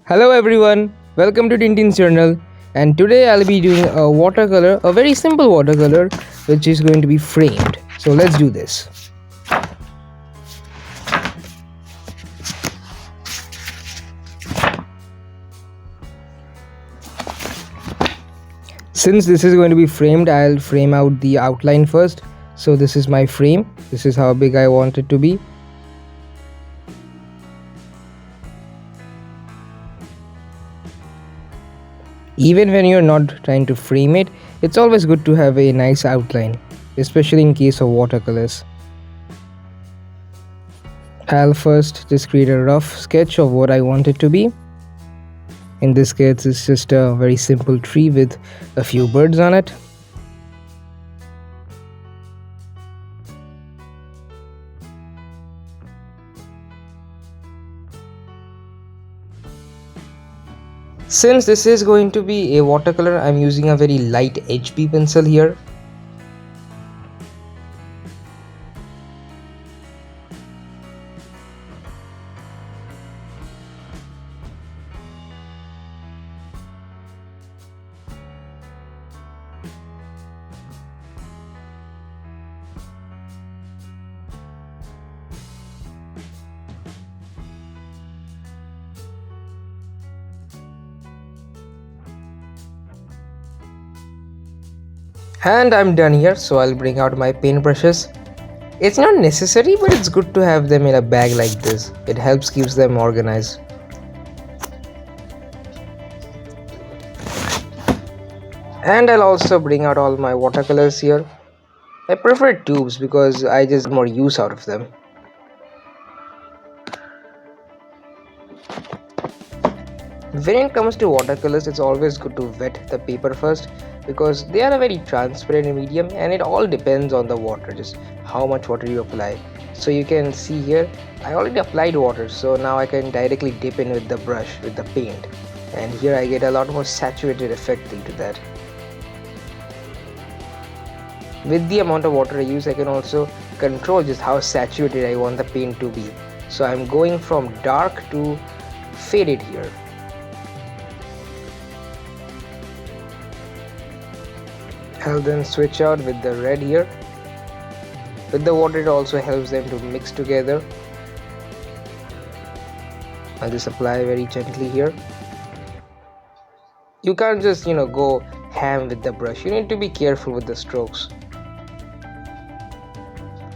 Hello everyone, welcome to Tintin's journal, and today I'll be doing a watercolor, a very simple watercolor which is going to be framed. So let's do this. Since this is going to be framed, I'll frame out the outline first. So this is my frame, this is how big I want it to be. Even when you're not trying to frame it, it's always good to have a nice outline, especially in case of watercolors. I'll first just create a rough sketch of what I want it to be. In this case, it's just a very simple tree with a few birds on it. Since this is going to be a watercolor, I'm using a very light HB pencil here. And I'm done here, so I'll bring out my paintbrushes. It's not necessary, but it's good to have them in a bag like this. It helps keeps them organized. And I'll also bring out all my watercolors here. I prefer tubes because I just get more use out of them. When it comes to watercolors, it's always good to wet the paper first because they are a very transparent medium and it all depends on the water, just how much water you apply. So you can see here, I already applied water, so now I can directly dip in with the brush, with the paint. And here I get a lot more saturated effect into that. With the amount of water I use, I can also control just how saturated I want the paint to be. So I'm going from dark to faded here. I'll then switch out with the red here. With the water, it also helps them to mix together. I'll just apply very gently here. You can't just go ham with the brush. You need to be careful with the strokes.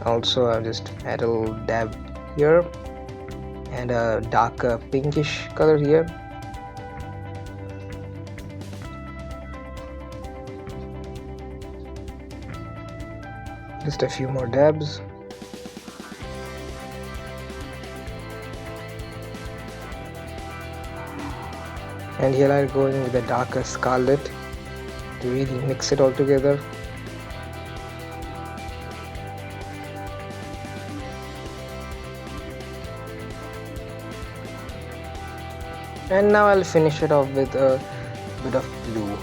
Also, I'll just add a little dab here and a darker pinkish color here. Just a few more dabs. And here I'm going with a darker scarlet to really mix it all together. And now I'll finish it off with a bit of blue.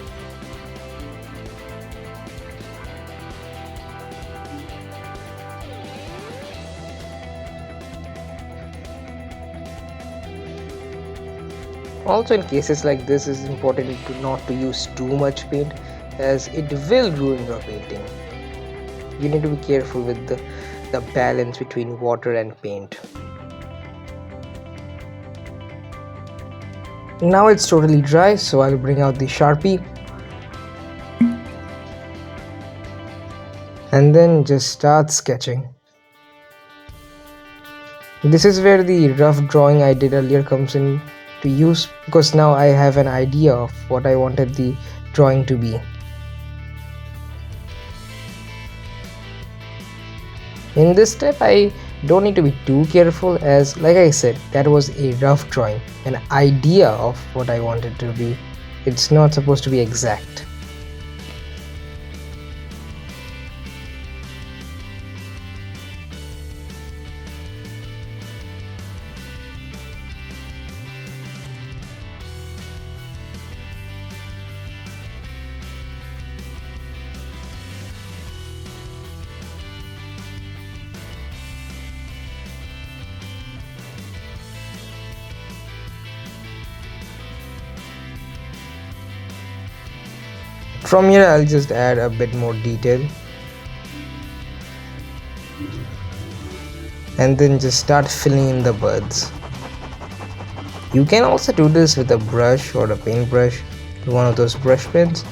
Also, in cases like this, it's important not to use too much paint as it will ruin your painting. You need to be careful with the balance between water and paint. Now it's totally dry, so I'll bring out the Sharpie and then just start sketching. This is where the rough drawing I did earlier comes in to use, because now I have an idea of what I wanted the drawing to be. In this step, I don't need to be too careful as, like I said, that was a rough drawing, an idea of what I wanted to be. It's not supposed to be exact. From here I'll just add a bit more detail and then just start filling in the birds. You can also do this with a brush or a paintbrush, one of those brush pens,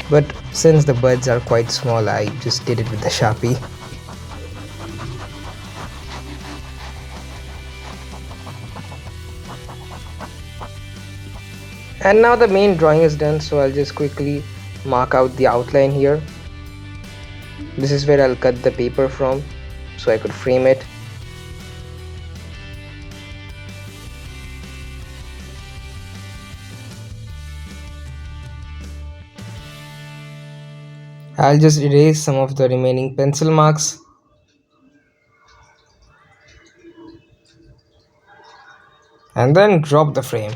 but since the birds are quite small I just did it with the Sharpie. And now the main drawing is done, so I'll just quickly mark out the outline here. This is where I'll cut the paper from so I could frame it. I'll just erase some of the remaining pencil marks and then drop the frame.